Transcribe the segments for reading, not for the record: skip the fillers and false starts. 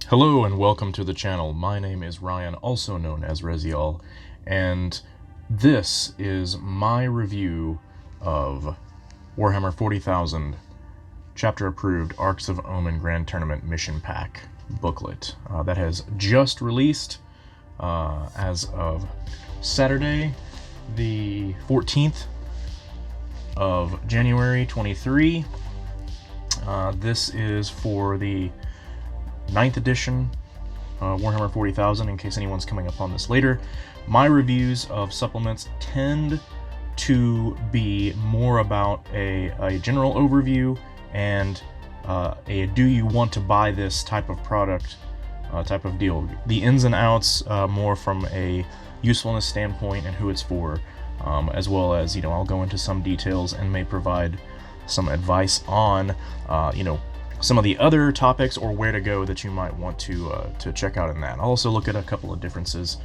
Hello and welcome to the channel. My name is Ryan, also known as Rezial, and this is my review of Warhammer 40,000 Chapter Approved Arks of Omen Grand Tournament Mission Pack booklet that has just released as of Saturday, the 14th of January 23. This is for the 9th edition Warhammer 40,000, in case anyone's coming upon this later. My reviews of supplements tend to be more about a general overview and a do you want to buy this type of product type of deal. The ins and outs more from a usefulness standpoint and who it's for, as well as, I'll go into some details and may provide some advice on, some of the other topics or where to go that you might want to check out in that. I'll also look at a couple of differences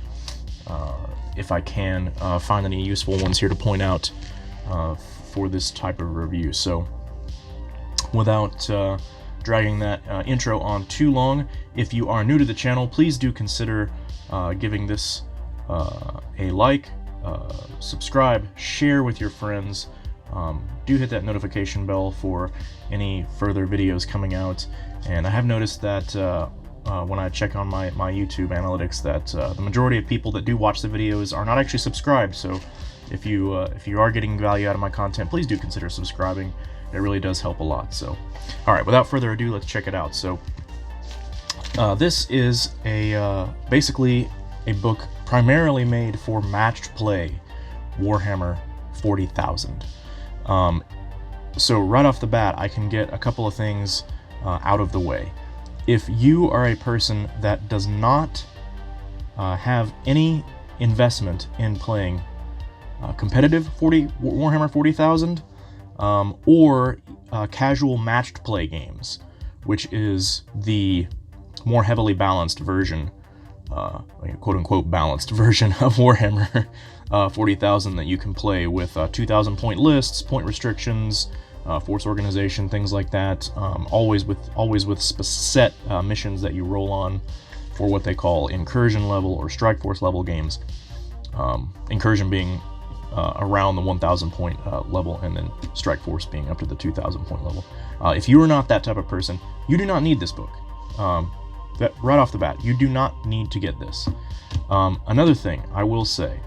if I can find any useful ones here to point out for this type of review. So without dragging that intro on too long, if you are new to the channel, please do consider giving this a like, subscribe, share with your friends. Do hit that notification bell for any further videos coming out. And I have noticed that when I check on my YouTube analytics that the majority of people that do watch the videos are not actually subscribed. So if you are getting value out of my content, please do consider subscribing. It really does help a lot. So, all right, without further ado, let's check it out. So this is basically a book primarily made for matched play Warhammer 40,000. So right off the bat, I can get a couple of things out of the way. If you are a person that does not have any investment in playing competitive Warhammer 40,000 or casual matched play games, which is the more heavily balanced version, quote-unquote balanced version of Warhammer 40,000 that you can play with 2,000 point lists, point restrictions, force organization, things like that. Always with set missions that you roll on for what they call incursion level or strike force level games. Incursion being around the 1,000 point level, and then strike force being up to the 2,000 point level. If you are not that type of person, you do not need this book. That right off the bat, you do not need to get this. Another thing I will say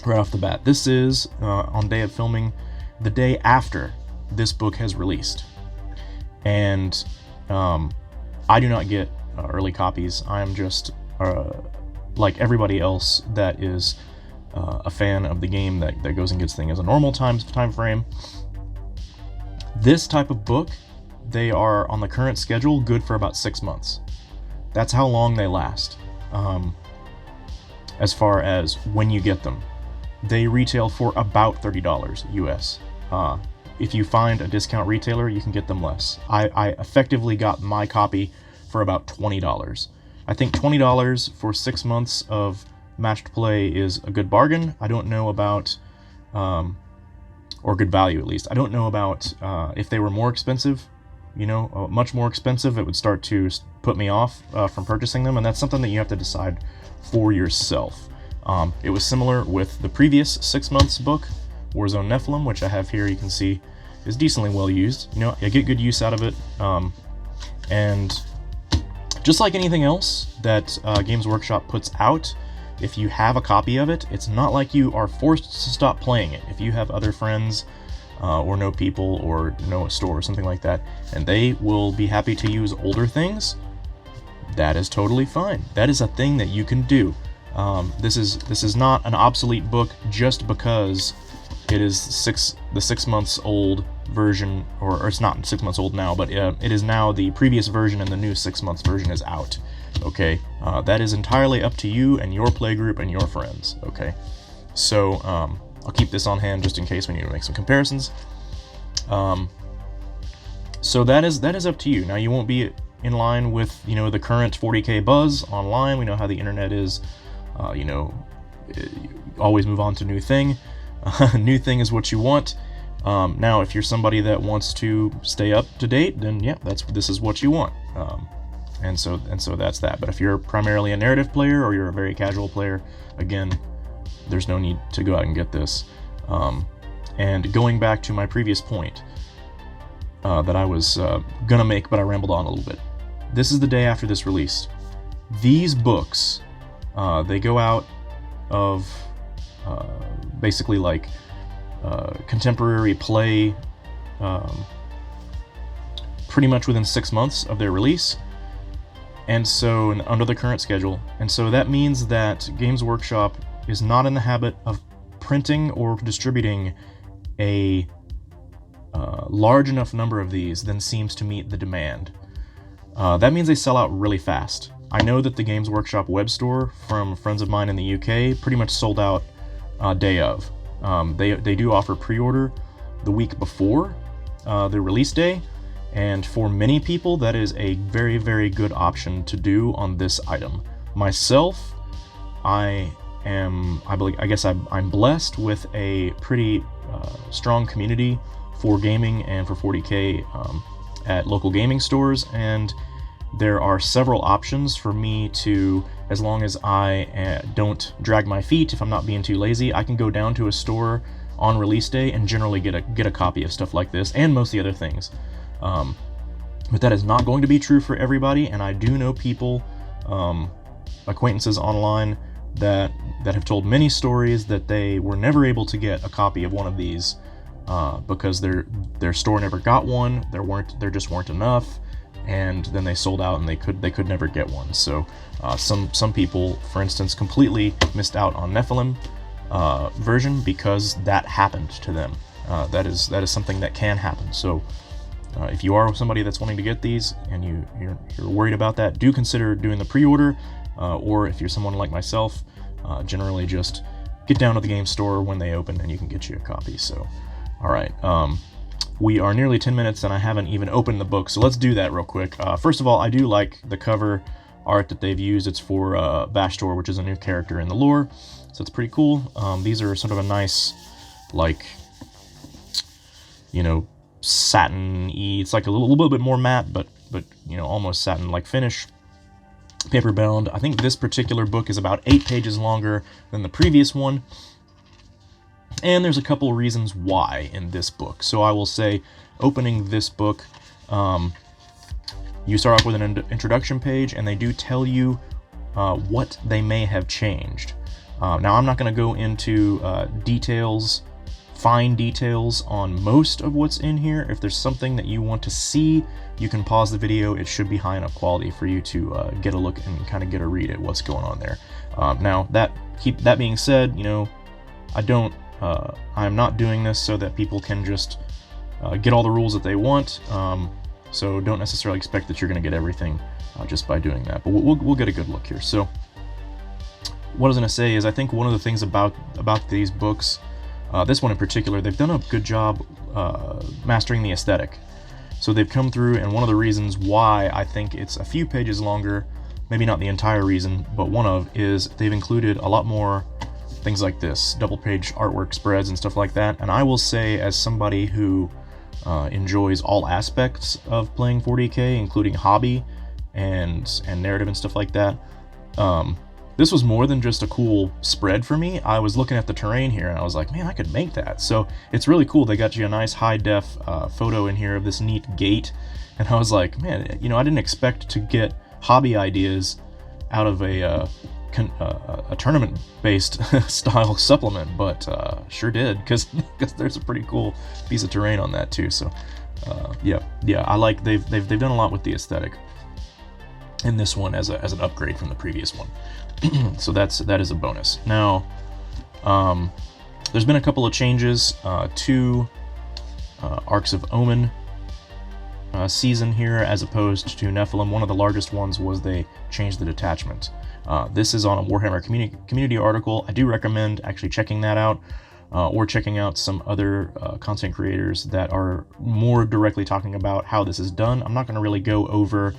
right off the bat, this is on day of filming, the day after this book has released, and I do not get early copies. I am just like everybody else that is a fan of the game that goes and gets things as a normal time frame. This type of book, they are on the current schedule good for about 6 months. That's how long they last. As far as when you get them, they retail for about $30 US. If you find a discount retailer, you can get them less. I effectively got my copy for about $20. I think $20 for 6 months of matched play is a good bargain. I don't know about, or good value at least. I don't know about if they were more expensive, much more expensive, it would start to put me off from purchasing them, and that's something that you have to decide for yourself. It was similar with the previous 6 months book, Warzone Nephilim, which I have here. You can see is decently well used. I get good use out of it. And just like anything else that Games Workshop puts out, if you have a copy of it, it's not like you are forced to stop playing it. If you have other friends or know people or know a store or something like that, and they will be happy to use older things, that is totally fine. That is a thing that you can do. This is not an obsolete book just because it is the 6 months old version, or it's not 6 months old now, but it is now the previous version, and the new 6 months version is out. Okay, that is entirely up to you and your playgroup and your friends. Okay, so I'll keep this on hand just in case we need to make some comparisons. So that is up to you. Now, you won't be in line with the current 40K buzz online. We know how the internet is. Always move on to new thing. New thing is what you want. Now, if you're somebody that wants to stay up to date, then yeah, this is what you want. And so that's that. But if you're primarily a narrative player or you're a very casual player, again, there's no need to go out and get this. And going back to my previous point that I was gonna make, but I rambled on a little bit. This is the day after this released. These books, they go out of basically like contemporary play pretty much within 6 months of their release, and so under the current schedule. And so that means that Games Workshop is not in the habit of printing or distributing a large enough number of these than seems to meet the demand. That means they sell out really fast. I know that the Games Workshop web store from friends of mine in the UK pretty much sold out day of. They do offer pre-order the week before the release day, and for many people that is a very, very good option to do on this item. Myself, I guess I'm blessed with a pretty strong community for gaming and for 40K at local gaming stores, and there are several options for me to, as long as I don't drag my feet, if I'm not being too lazy, I can go down to a store on release day and generally get a copy of stuff like this and most of the other things. But that is not going to be true for everybody, and I do know people, acquaintances online, that have told many stories that they were never able to get a copy of one of these because their store never got one. There just weren't enough, and then they sold out and they could never get one. So some people, for instance, completely missed out on Nephilim version because that happened to them. That is something that can happen. So if you are somebody that's wanting to get these and you're worried about that, do consider doing the pre-order, or if you're someone like myself, generally just get down to the game store when they open and you can get you a copy. So, all right, we are nearly 10 minutes and I haven't even opened the book, so let's do that real quick. First of all, I do like the cover art that they've used. It's for Vashtor, which is a new character in the lore, so it's pretty cool. These are sort of a nice, like, satin-y. It's like a little bit more matte, but almost satin-like finish. Paper bound. I think this particular book is about 8 pages longer than the previous one, and there's a couple of reasons why in this book. So I will say, opening this book, you start off with an introduction page, and they do tell you what they may have changed. Now, I'm not going to go into fine details on most of what's in here. If there's something that you want to see, you can pause the video. It should be high enough quality for you to get a look and kind of get a read at what's going on there. Now, that being said, I'm not doing this so that people can just get all the rules that they want. So don't necessarily expect that you're going to get everything just by doing that. But we'll get a good look here. So what I was going to say is, I think one of the things about these books, this one in particular, they've done a good job mastering the aesthetic. So they've come through, and one of the reasons why I think it's a few pages longer, maybe not the entire reason, but one of, is they've included a lot more things like this, double page artwork spreads and stuff like that. And I will say, as somebody who enjoys all aspects of playing 40K, including hobby and narrative and stuff like that, this was more than just a cool spread for me. I was looking at the terrain here and I was like, man, I could make that. So it's really cool. They got you a nice high def photo in here of this neat gate. And I was like, man, I didn't expect to get hobby ideas out of a tournament-based style supplement, but sure did, because there's a pretty cool piece of terrain on that too. So yeah, I like they've done a lot with the aesthetic in this one as an upgrade from the previous one. So that is a bonus. Now, there's been a couple of changes to Arks of Omen season here as opposed to Nephilim. One of the largest ones was they changed the detachment. This is on a Warhammer community article. I do recommend actually checking that out, or checking out some other content creators that are more directly talking about how this is done. I'm not going to really go over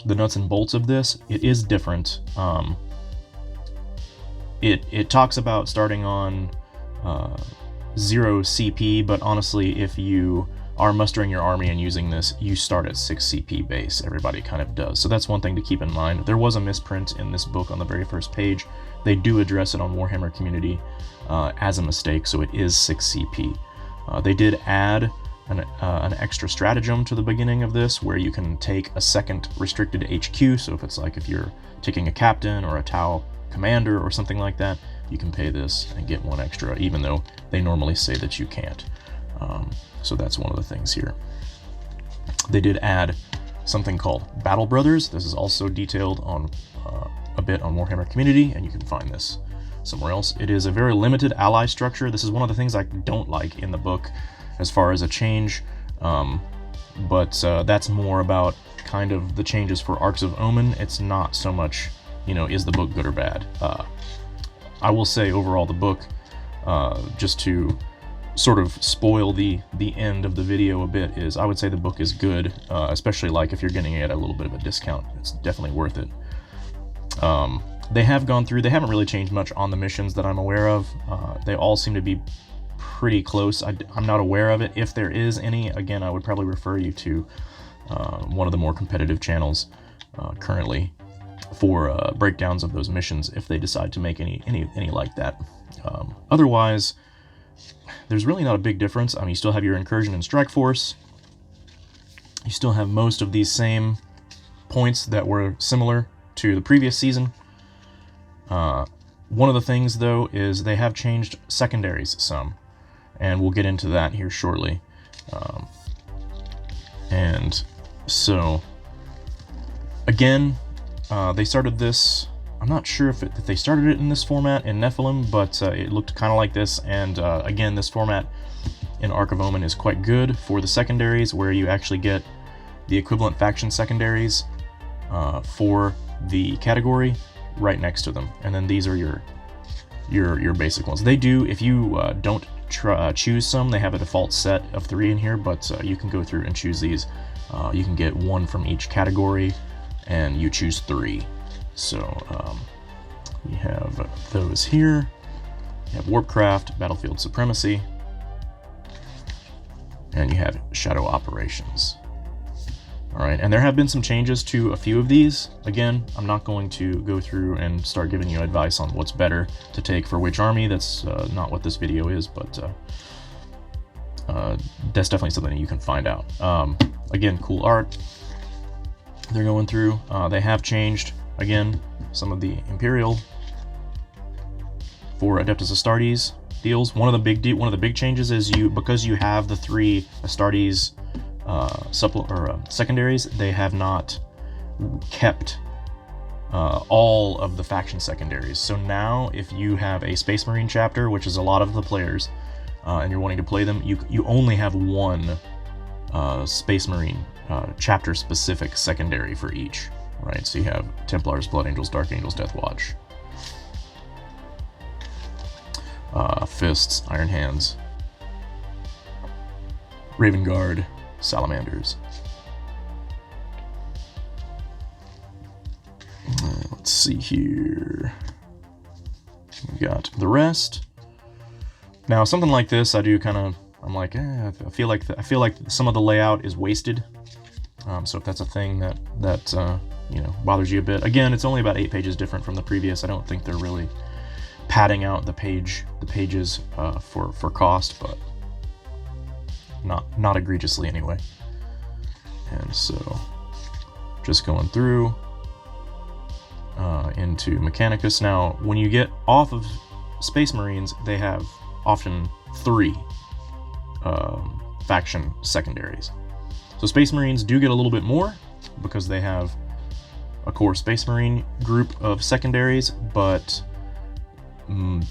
the nuts and bolts of this. It is different. It talks about starting on 0 CP, but honestly, if you are mustering your army and using this, you start at 6 CP base. Everybody kind of does. So that's one thing to keep in mind. There was a misprint in this book on the very first page. They do address it on Warhammer Community as a mistake, so it is 6 CP. They did add an extra stratagem to the beginning of this, where you can take a second restricted HQ. So if it's like if you're taking a captain or a Tau commander or something like that, you can pay this and get one extra, even though they normally say that you can't. So that's one of the things here. They did add something called Battle Brothers. This is also detailed on a bit on Warhammer Community, and you can find this somewhere else. It is a very limited ally structure. This is one of the things I don't like in the book as far as a change, but that's more about kind of the changes for Arks of Omen. It's not so much, you know, is the book good or bad. I will say overall the book, just to sort of spoil the end of the video a bit, is I would say the book is good, especially like if you're getting it at a little bit of a discount. It's definitely worth it. They have gone through, they haven't really changed much on the missions that I'm aware of. They all seem to be pretty close. I'm not aware of it. If there is any, again, I would probably refer you to one of the more competitive channels currently for breakdowns of those missions if they decide to make any like that. Otherwise, there's really not a big difference. I mean, you still have your incursion and strike force. You still have most of these same points that were similar to the previous season. One of the things, though, is they have changed secondaries some, and we'll get into that here shortly. And so, again, they started this, I'm not sure if they started it in this format in Nephilim, but it looked kind of like this, and again, this format in Ark of Omen is quite good for the secondaries, where you actually get the equivalent faction secondaries for the category right next to them, and then these are your basic ones. They do, if you don't choose some, they have a default set of 3 in here, but you can go through and choose these. You can get 1 from each category, and you choose 3. So you have those here. You have Warpcraft, Battlefield Supremacy, and you have Shadow Operations. Alright, and there have been some changes to a few of these. Again, I'm not going to go through and start giving you advice on what's better to take for which army. That's not what this video is, but that's definitely something you can find out. Again, cool art they're going through. They have changed, again, some of the Imperial for Adeptus Astartes deals. One of the big changes is because you have the 3 Astartes secondaries, they have not kept all of the faction secondaries. So now if you have a Space Marine chapter, which is a lot of the players, and you're wanting to play them, you only have 1 Space Marine chapter specific secondary for each, right? So you have Templars, Blood Angels, Dark Angels, Death Watch, Fists, Iron Hands, Raven Guard, Salamanders. Let's see here. We got the rest. Now, something like this, I do kind of. I'm like, I feel like some of the layout is wasted. So if that's a thing that you know, bothers you a bit, again, it's only about 8 pages different from the previous. I don't think they're really padding out the pages for cost, but not egregiously anyway. And so, just going through into Mechanicus. Now, when you get off of Space Marines, they have often 3 faction secondaries. So Space Marines do get a little bit more because they have a core Space Marine group of secondaries, but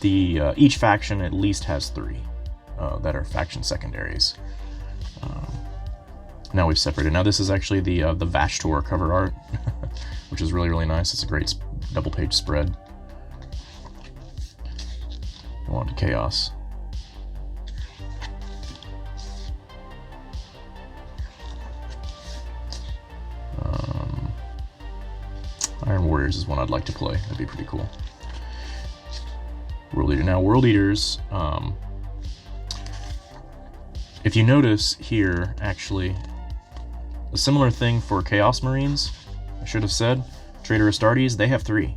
each faction at least has 3 that are faction secondaries. Now we've separated. Now this is actually the Vashtor cover art, which is really, really nice. It's a great double-page spread. Go on to Chaos. Iron Warriors is one I'd like to play. That'd be pretty cool. World Eater. Now, World Eaters, if you notice here, actually, a similar thing for Chaos Marines, I should have said, Trader Astartes, they have 3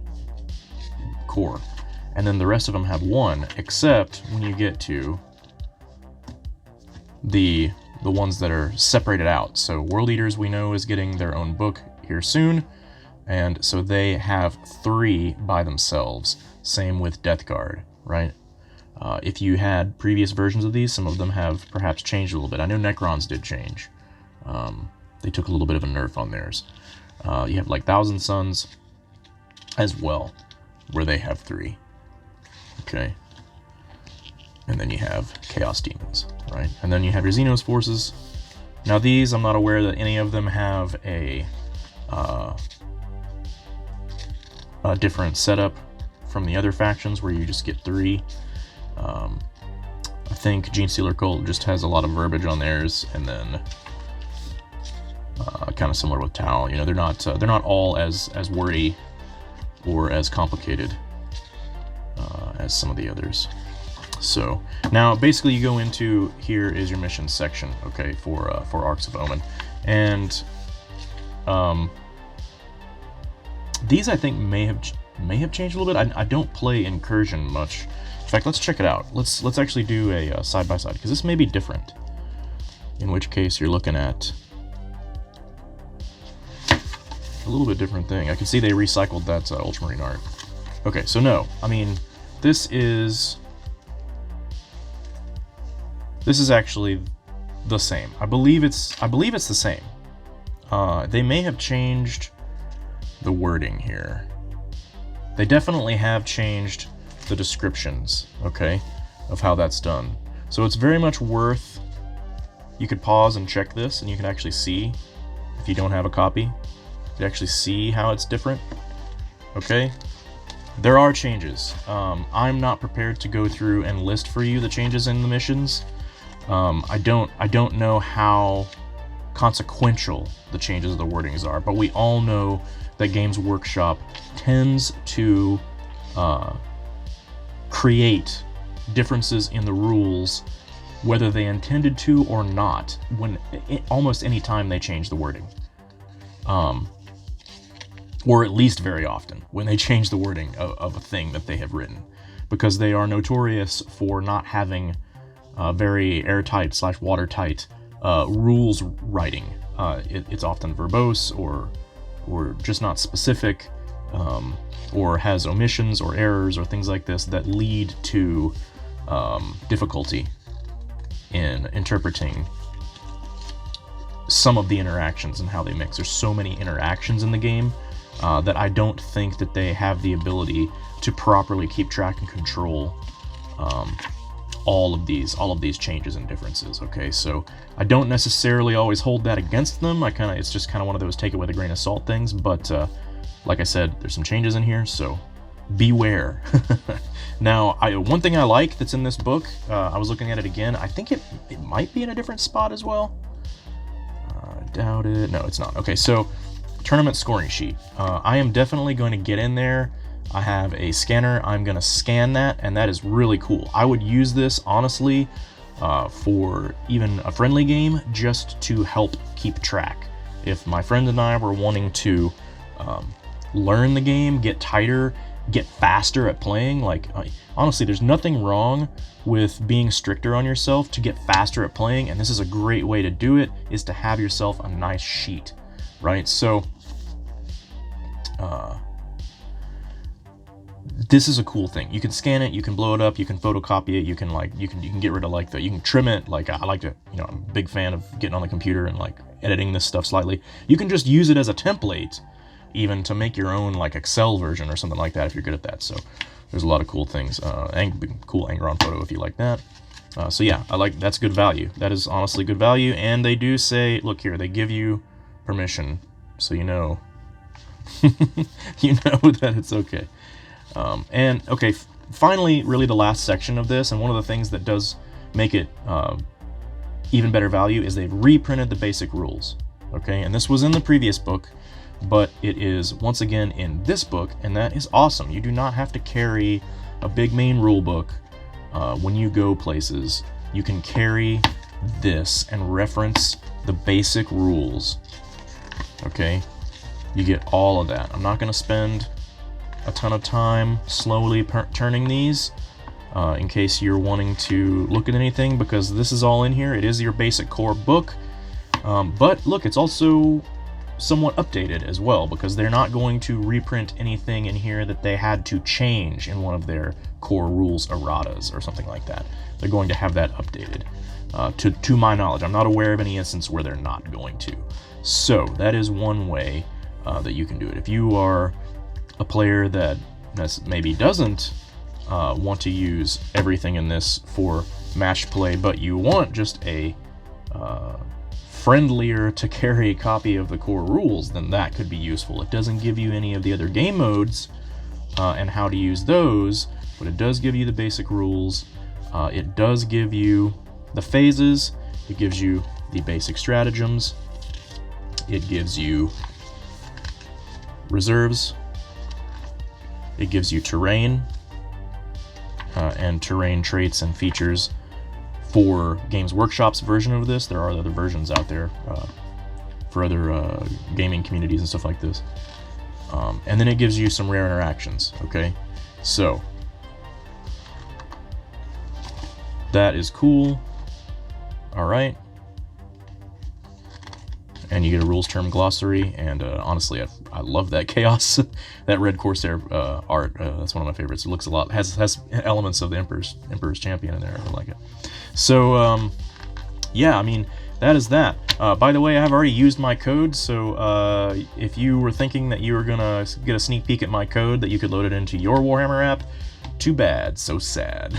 core. And then the rest of them have 1, except when you get to the ones that are separated out. So World Eaters, we know, is getting their own book here soon, and so they have 3 by themselves. Same with Death Guard, right? If you had previous versions of these, some of them have perhaps changed a little bit. I know Necrons did change. They took a little bit of a nerf on theirs. You have like Thousand Sons as well, where they have 3. Okay. And then you have Chaos Demons, right? And then you have your Xenos forces. Now these, I'm not aware that any of them have a different setup from the other factions where you just get 3. I think Gene Stealer Cult just has a lot of verbiage on theirs, and then kind of similar with Tau. You know, they're not all as wordy or as complicated as some of the others. So now basically you go into, here is your mission section, okay, for Arks of Omen, and these I think may have changed a little bit. I don't play Incursion much. In fact, let's check it out. Let's actually do a side by side, because this may be different. In which case you're looking at a little bit different thing. I can see they recycled that Ultramarine art. Okay, so no, I mean, this is actually the same. I believe it's the same. They may have changed the wording here. They definitely have changed the descriptions, okay, of how that's done. So it's very much worth, you could pause and check this, and you can actually see, if you don't have a copy, you can actually see how it's different, okay? There are changes. I'm not prepared to go through and list for you the changes in the missions. I don't know how consequential the changes of the wordings are, but we all know that Games Workshop tends to create differences in the rules, whether they intended to or not, when almost any time they change the wording. Or at least very often, when they change the wording of a thing that they have written, because they are notorious for not having very airtight / watertight rules writing. It's often verbose or just not specific, or has omissions or errors or things like this that lead to difficulty in interpreting some of the interactions and how they mix. There's so many interactions in the game that I don't think that they have the ability to properly keep track and control all of these changes and differences. Okay, so I don't necessarily always hold that against them. It's just kind of one of those take it with a grain of salt things, but like I said, there's some changes in here, so beware. Now, one thing I like that's in this book, I was looking at it again, I think it might be in a different spot as well. I doubt it. No, it's not. Okay, so tournament scoring sheet. I am definitely going to get in there. I have a scanner. I'm going to scan that, and that is really cool. I would use this, honestly, for even a friendly game, just to help keep track. If my friend and I were wanting to learn the game, get tighter, get faster at playing, honestly, there's nothing wrong with being stricter on yourself to get faster at playing, and this is a great way to do it, is to have yourself a nice sheet, right? So this is a cool thing. You can scan it, you can blow it up, you can photocopy it, you can get rid of you can trim it. I like to, I'm a big fan of getting on the computer and editing this stuff slightly. You can just use it as a template, even to make your own Excel version or something like that if you're good at that. So there's a lot of cool things. Cool Angron photo if you like that. So yeah, that's good value. That is honestly good value, and they do say, look here, they give you permission, so you know that it's okay. And okay, finally, really the last section of this, and one of the things that does make it even better value, is they've reprinted the basic rules. Okay, and this was in the previous book, but it is once again in this book, and that is awesome. You do not have to carry a big main rule book when you go places. You can carry this and reference the basic rules, okay, you get all of that. I'm not going to spend a ton of time slowly turning these in case you're wanting to look at anything, because this is all in here. It is your basic core book, but look, it's also somewhat updated as well, because they're not going to reprint anything in here that they had to change in one of their core rules erratas or something like that. They're going to have that updated. To my knowledge, I'm not aware of any instance where they're not going to. So that is one way that you can do it. If you are a player that maybe doesn't want to use everything in this for match play, but you want just a friendlier to carry copy of the core rules, then that could be useful. It doesn't give you any of the other game modes and how to use those, but it does give you the basic rules. It does give you the phases. It gives you the basic stratagems. It gives you reserves. It gives you terrain and terrain traits and features. For Games Workshop's version of this, there are other versions out there for other gaming communities and stuff like this. And then it gives you some rare interactions, okay? So, that is cool. Alright. And you get a rules term glossary, and honestly, I love that chaos, that red Corsair art. That's one of my favorites. It looks a lot, has elements of the Emperor's Champion in there. I like it. So, yeah, I mean, that is that. By the way, I have already used my code, so if you were thinking that you were gonna get a sneak peek at my code, that you could load it into your Warhammer app, too bad, so sad.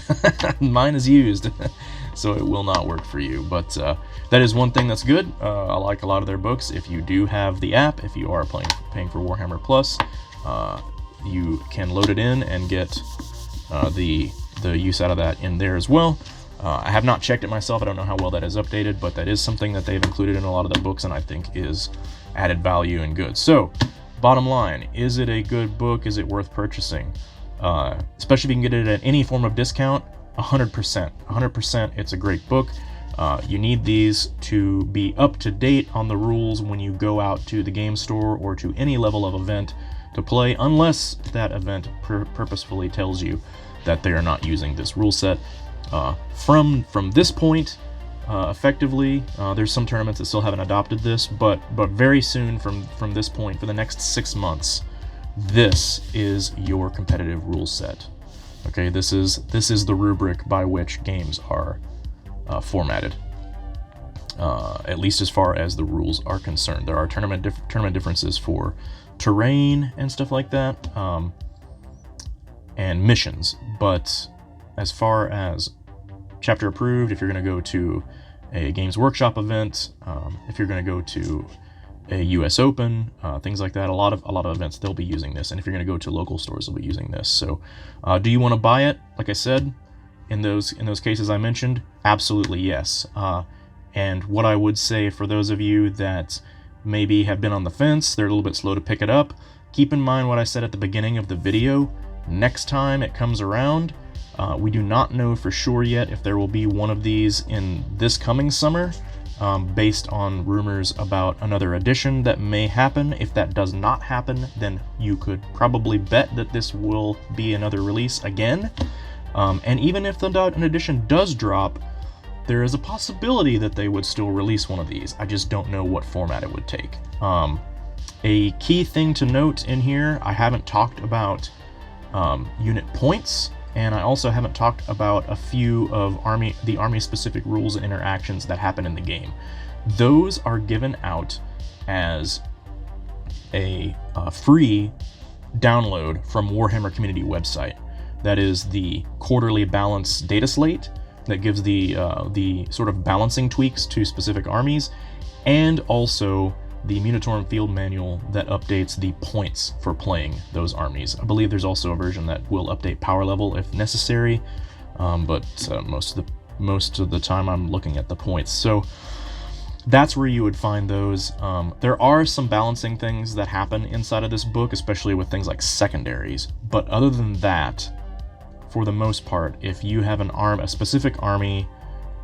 Mine is used, so it will not work for you. But that is one thing that's good. I like a lot of their books. If you do have the app, if you are paying for Warhammer Plus, you can load it in and get the use out of that in there as well. I have not checked it myself. I don't know how well that is updated, but that is something that they've included in a lot of the books, and I think is added value and good. So, bottom line, is it a good book? Is it worth purchasing? Especially if you can get it at any form of discount, 100%. 100%, it's a great book. You need these to be up to date on the rules when you go out to the game store or to any level of event to play, unless that event purposefully tells you that they are not using this rule set. From this point, effectively, there's some tournaments that still haven't adopted this, but very soon from this point, for the next 6 months, this is your competitive rule set. Okay, this is the rubric by which games are formatted, at least as far as the rules are concerned. There are tournament differences for terrain and stuff like that, and missions, but as far as chapter approved, if you're going to go to a Games Workshop event, if you're going to go to a US Open, things like that, a lot of events, they'll be using this. And if you're going to go to local stores, they'll be using this. So do you want to buy it? Like I said, in those cases I mentioned, absolutely yes. And what I would say for those of you that maybe have been on the fence, they're a little bit slow to pick it up, keep in mind what I said at the beginning of the video. Next time it comes around, we do not know for sure yet if there will be one of these in this coming summer, based on rumors about another edition that may happen. If that does not happen, then you could probably bet that this will be another release again. And even if an edition does drop, there is a possibility that they would still release one of these. I just don't know what format it would take. A key thing to note in here, I haven't talked about unit points, and I also haven't talked about a few of the army-specific rules and interactions that happen in the game. Those are given out as a free download from Warhammer Community website. That is the quarterly balance data slate that gives the sort of balancing tweaks to specific armies, and also the Munitorum Field Manual that updates the points for playing those armies. I believe there's also a version that will update power level if necessary, but most of the time I'm looking at the points. So that's where you would find those. There are some balancing things that happen inside of this book, especially with things like secondaries, but other than that, for the most part, if you have a specific army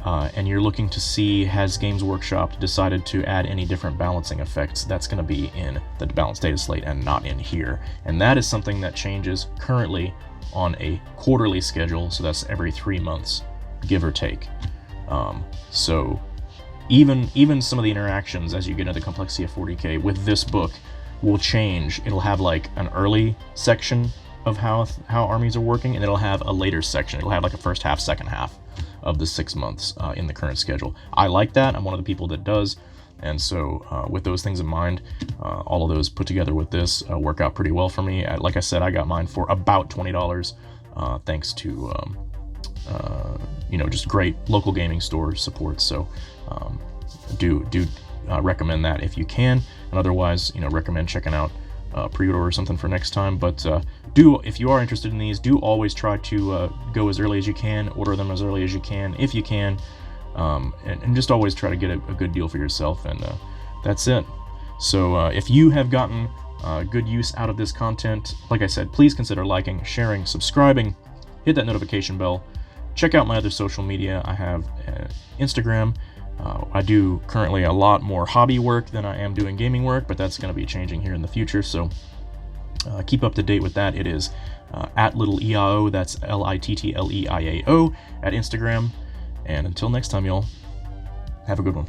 and you're looking to see, has Games Workshop decided to add any different balancing effects, that's going to be in the balanced data slate and not in here. And that is something that changes currently on a quarterly schedule, so that's every 3 months, give or take. So even some of the interactions as you get into the complexity of 40K with this book will change. It'll have like an early section of how armies are working, and it'll have a later section. It'll have like a first half, second half of the 6 months in the current schedule. I like that. I'm one of the people that does. And so with those things in mind, all of those put together with this work out pretty well for me. Like I said, I got mine for about $20 thanks to just great local gaming store support. So do recommend that if you can, and otherwise recommend checking out pre-order or something for next time. But if you are interested in these, do always try to go as early as you can, order them as early as you can if you can, and just always try to get a good deal for yourself. And that's it. So if you have gotten good use out of this content, like I said, please consider liking, sharing, subscribing, hit that notification bell. Check out my other social media. I have Instagram. I do currently a lot more hobby work than I am doing gaming work, but that's going to be changing here in the future, so keep up to date with that. It is at @LittleEIAO, that's LittleEIAO at Instagram. And until next time, y'all, have a good one.